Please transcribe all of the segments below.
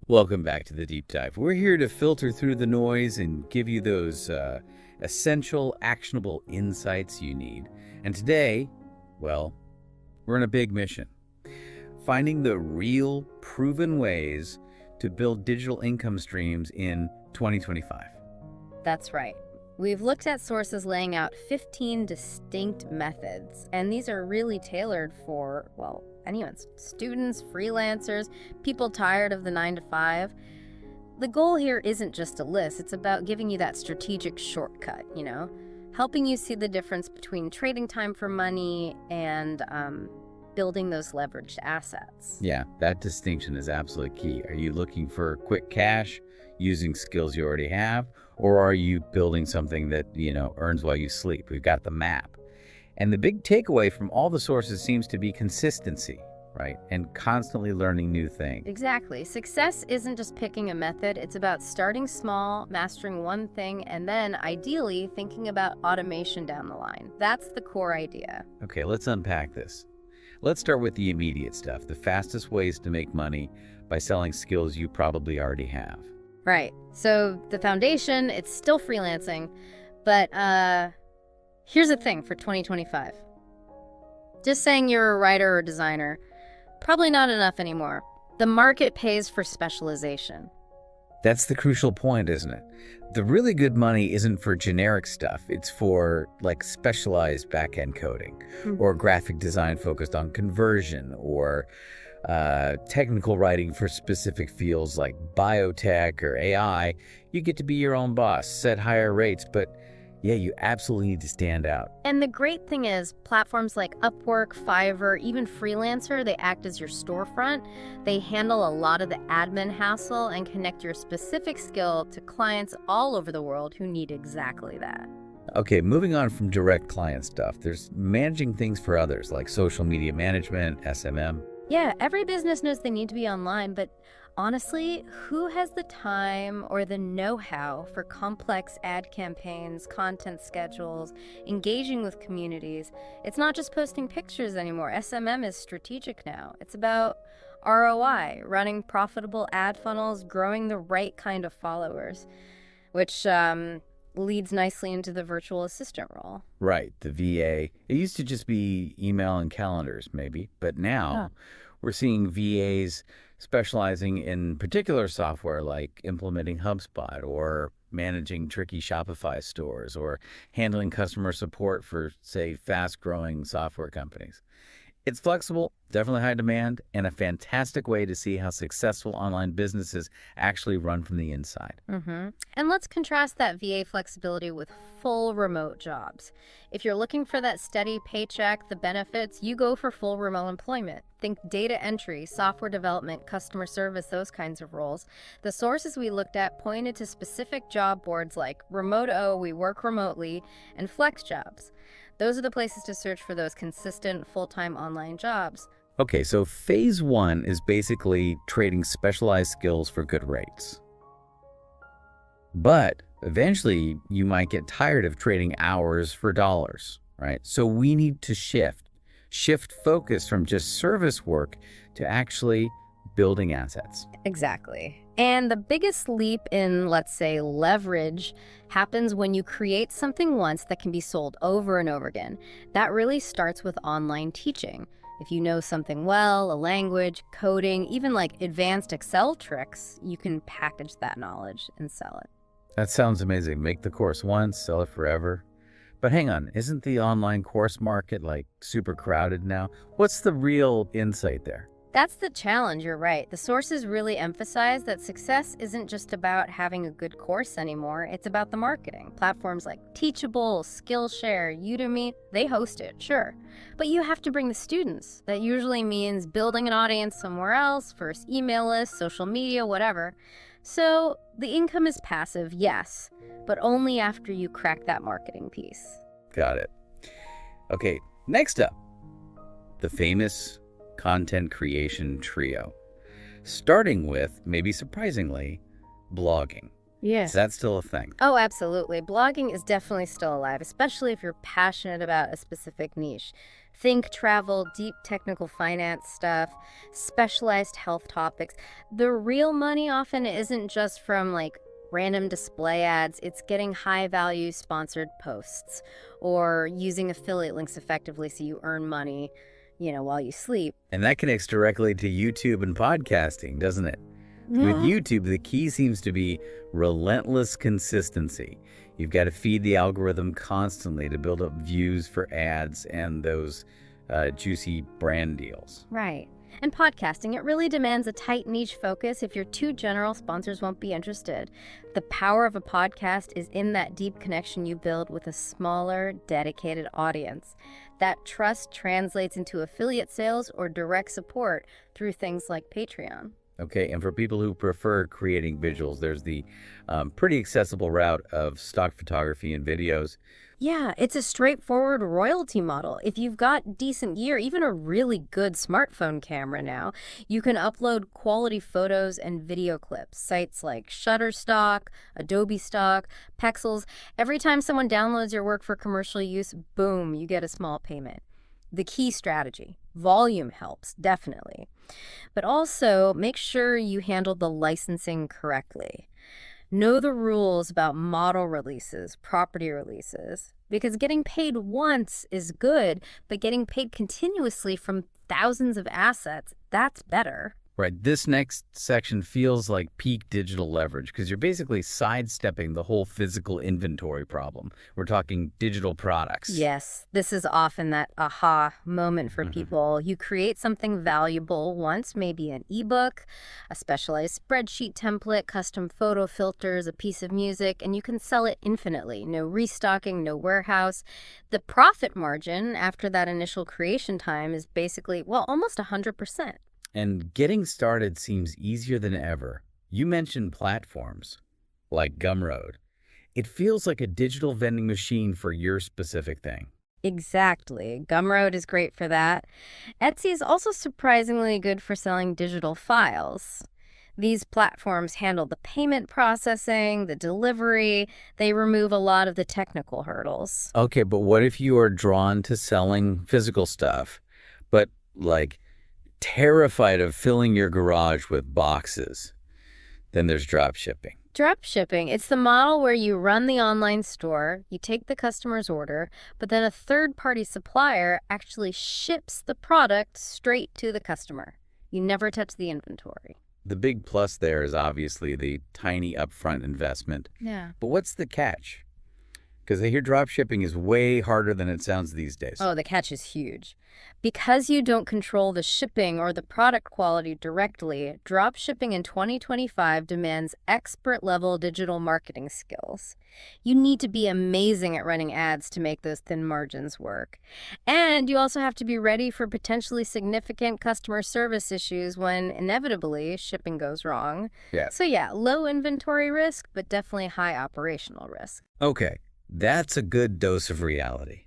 Welcome back to the Deep Dive. We're here to filter through the noise and give you those essential, actionable insights you need. And today, well, we're on a big mission. Finding the real, proven ways to build digital income streams in 2025. That's right. We've looked at sources laying out 15 distinct methods, and these are really tailored for, well, anyone's students, freelancers, people tired of the 9 to 5. The goal here isn't just a list, it's about giving you that strategic shortcut, helping you see the difference between trading time for money and building those leveraged assets. Yeah, that distinction is absolutely key. Are you looking for quick cash using skills you already have, or are you building something that, earns while you sleep? We've got the map. And the big takeaway from all the sources seems to be consistency, right? And constantly learning new things. Exactly. Success isn't just picking a method. It's about starting small, mastering one thing, and then ideally thinking about automation down the line. That's the core idea. Okay, let's unpack this. Let's start with the immediate stuff, the fastest ways to make money by selling skills you probably already have. Right. So the foundation, it's still freelancing, but here's the thing for 2025. Just saying you're a writer or designer, probably not enough anymore. The market pays for specialization. That's the crucial point, isn't it? The really good money isn't for generic stuff. It's for specialized back-end coding or graphic design focused on conversion or technical writing for specific fields like biotech or AI. You get to be your own boss, set higher rates, but yeah, you absolutely need to stand out. And the great thing is, platforms like Upwork, Fiverr, even Freelancer, they act as your storefront. They handle a lot of the admin hassle and connect your specific skill to clients all over the world who need exactly that. Okay, moving on from direct client stuff, there's managing things for others like social media management, SMM. Yeah, every business knows they need to be online, but honestly, who has the time or the know-how for complex ad campaigns, content schedules, engaging with communities? It's not just posting pictures anymore. SMM is strategic now. It's about ROI, running profitable ad funnels, growing the right kind of followers, which leads nicely into the virtual assistant role. Right, the VA. It used to just be email and calendars, maybe, but now we're seeing VAs specializing in particular software like implementing HubSpot or managing tricky Shopify stores or handling customer support for, say, fast-growing software companies. It's flexible, definitely high demand, and a fantastic way to see how successful online businesses actually run from the inside. And let's contrast that VA flexibility with full remote jobs. If you're looking for that steady paycheck, the benefits, you go for full remote employment. Think data entry, software development, customer service, those kinds of roles. The sources we looked at pointed to specific job boards like Remote-O, We Work Remotely, and Flex Jobs. Those are the places to search for those consistent full-time online jobs. Okay, so phase one is basically trading specialized skills for good rates. But eventually, you might get tired of trading hours for dollars, right? So we need to shift focus from just service work to actually building assets. Exactly. And the biggest leap in, let's say, leverage happens when you create something once that can be sold over and over again. That really starts with online teaching. If you know something well, a language, coding, even advanced Excel tricks, you can package that knowledge and sell it. That sounds amazing. Make the course once, sell it forever. But hang on, isn't the online course market super crowded now? What's the real insight there? That's the challenge, you're right. The sources really emphasize that success isn't just about having a good course anymore, it's about the marketing. Platforms like Teachable, Skillshare, Udemy, they host it, sure. But you have to bring the students. That usually means building an audience somewhere else, first email list, social media, whatever. So the income is passive, yes, but only after you crack that marketing piece. Got it. Okay, next up, the famous content creation trio, starting with, maybe surprisingly, blogging. Yeah. Is that still a thing? Oh, absolutely. Blogging is definitely still alive, especially if you're passionate about a specific niche. Think travel, deep technical finance stuff, specialized health topics. The real money often isn't just from like random display ads, it's getting high value sponsored posts or using affiliate links effectively so you earn money, while you sleep. And that connects directly to YouTube and podcasting, doesn't it? With YouTube, the key seems to be relentless consistency. You've got to feed the algorithm constantly to build up views for ads and those juicy brand deals. Right. And podcasting, it really demands a tight niche focus. If you're too general, sponsors won't be interested. The power of a podcast is in that deep connection you build with a smaller, dedicated audience. That trust translates into affiliate sales or direct support through things like Patreon. Okay, and for people who prefer creating visuals, there's the pretty accessible route of stock photography and videos. Yeah, it's a straightforward royalty model. If you've got decent gear, even a really good smartphone camera now, you can upload quality photos and video clips. Sites like Shutterstock, Adobe Stock, Pexels. Every time someone downloads your work for commercial use, boom, you get a small payment. The key strategy. Volume helps, definitely. But also, make sure you handle the licensing correctly. Know the rules about model releases, property releases, because getting paid once is good, but getting paid continuously from thousands of assets, that's better. Right. This next section feels like peak digital leverage because you're basically sidestepping the whole physical inventory problem. We're talking digital products. Yes, this is often that aha moment for people. You create something valuable once, maybe an ebook, a specialized spreadsheet template, custom photo filters, a piece of music, and you can sell it infinitely. No restocking, no warehouse. The profit margin after that initial creation time is basically, well, almost 100%. And getting started seems easier than ever. You mentioned platforms like Gumroad. It feels like a digital vending machine for your specific thing. Exactly. Gumroad is great for that. Etsy is also surprisingly good for selling digital files. These platforms handle the payment processing, the delivery. They remove a lot of the technical hurdles. Okay, but what if you are drawn to selling physical stuff, but like terrified of filling your garage with boxes? Then there's drop shipping. Drop shipping, it's the model where you run the online store, you take the customer's order, but then a third-party supplier actually ships the product straight to the customer. You never touch the inventory. The big plus there is obviously the tiny upfront investment. Yeah. But what's the catch? Because I hear drop shipping is way harder than it sounds these days. Oh, the catch is huge. Because you don't control the shipping or the product quality directly, drop shipping in 2025 demands expert-level digital marketing skills. You need to be amazing at running ads to make those thin margins work. And you also have to be ready for potentially significant customer service issues when inevitably shipping goes wrong. Yeah. So yeah, low inventory risk, but definitely high operational risk. Okay, that's a good dose of reality.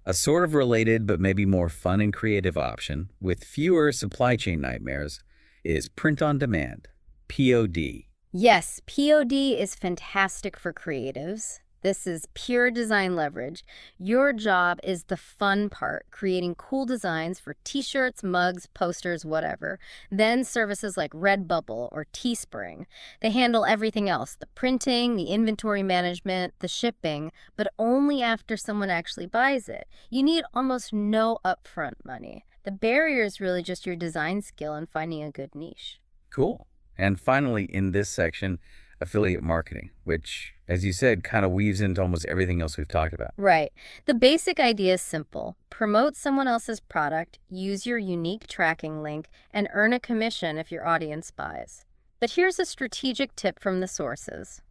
A sort of related but maybe more fun and creative option with fewer supply chain nightmares is print on demand, POD. Yes, POD is fantastic for creatives. This is pure design leverage. Your job is the fun part, creating cool designs for t-shirts, mugs, posters, whatever. Then services like Redbubble or Teespring. They handle everything else, the printing, the inventory management, the shipping, but only after someone actually buys it. You need almost no upfront money. The barrier is really just your design skill and finding a good niche. Cool. And finally, in this section, affiliate marketing, which, as you said, kind of weaves into almost everything else we've talked about. Right. The basic idea is simple. Promote someone else's product, use your unique tracking link, and earn a commission if your audience buys. But here's a strategic tip from the sources.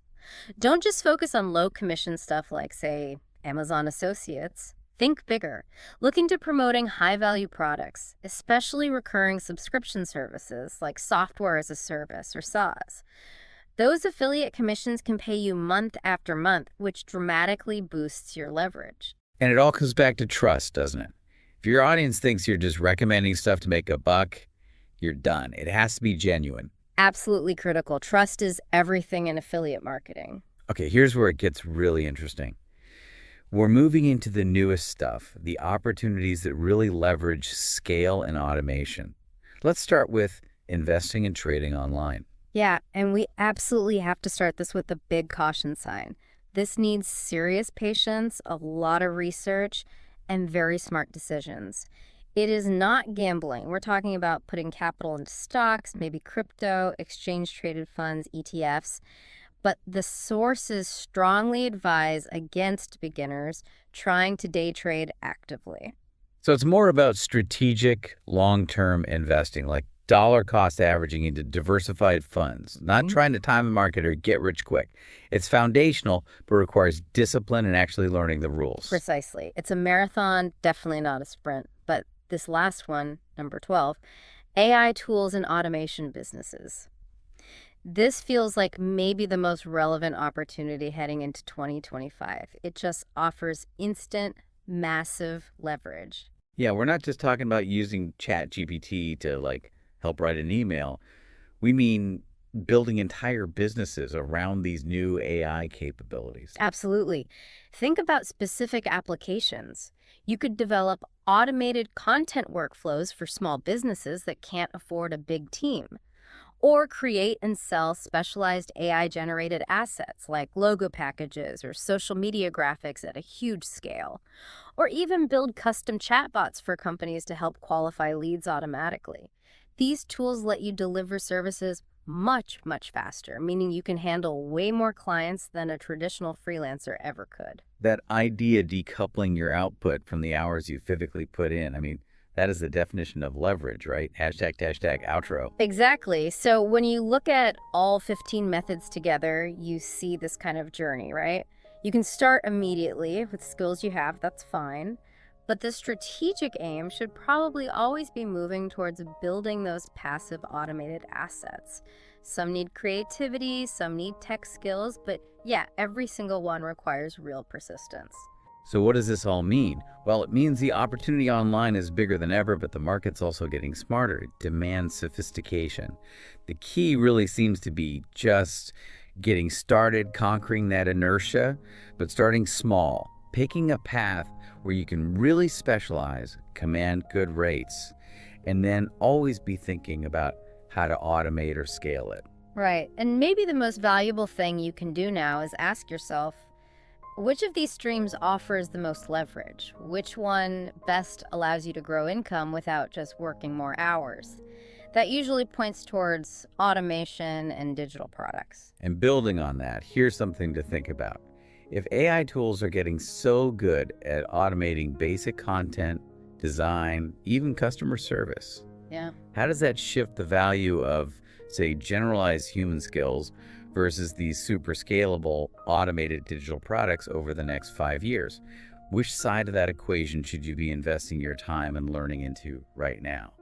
Don't just focus on low commission stuff like, say, Amazon Associates. Think bigger. Look into promoting high-value products, especially recurring subscription services like software as a service or SaaS. Those affiliate commissions can pay you month after month, which dramatically boosts your leverage. And it all comes back to trust, doesn't it? If your audience thinks you're just recommending stuff to make a buck, you're done. It has to be genuine. Absolutely critical. Trust is everything in affiliate marketing. Okay, here's where it gets really interesting. We're moving into the newest stuff, the opportunities that really leverage scale and automation. Let's start with investing and trading online. Yeah, and we absolutely have to start this with a big caution sign. This needs serious patience, a lot of research, and very smart decisions. It is not gambling. We're talking about putting capital into stocks, maybe crypto, exchange traded funds, ETFs. But the sources strongly advise against beginners trying to day trade actively. So it's more about strategic, long-term investing, like dollar cost averaging into diversified funds, not trying to time the market or get rich quick. It's foundational, but requires discipline and actually learning the rules. Precisely. It's a marathon, definitely not a sprint. But this last one, number 12, AI tools and automation businesses. This feels like maybe the most relevant opportunity heading into 2025. It just offers instant, massive leverage. Yeah, we're not just talking about using Chat GPT to help write an email. We mean building entire businesses around these new AI capabilities. Absolutely. Think about specific applications. You could develop automated content workflows for small businesses that can't afford a big team, or create and sell specialized AI-generated assets like logo packages or social media graphics at a huge scale, or even build custom chatbots for companies to help qualify leads automatically. These tools let you deliver services much, much faster, meaning you can handle way more clients than a traditional freelancer ever could. That idea decoupling your output from the hours you physically put in, I mean, that is the definition of leverage, right? Hashtag outro. Exactly. So when you look at all 15 methods together, you see this kind of journey, right? You can start immediately with skills you have, that's fine. But the strategic aim should probably always be moving towards building those passive automated assets. Some need creativity, some need tech skills, but yeah, every single one requires real persistence. So what does this all mean? Well, it means the opportunity online is bigger than ever, but the market's also getting smarter. It demands sophistication. The key really seems to be just getting started, conquering that inertia, but starting small, picking a path where you can really specialize, command good rates, and then always be thinking about how to automate or scale it. Right. And maybe the most valuable thing you can do now is ask yourself, which of these streams offers the most leverage? Which one best allows you to grow income without just working more hours? That usually points towards automation and digital products. And building on that, here's something to think about. If AI tools are getting so good at automating basic content, design, even customer service, Yeah. how does that shift the value of, say, generalized human skills versus these super scalable automated digital products over the next 5 years? Which side of that equation should you be investing your time and learning into right now?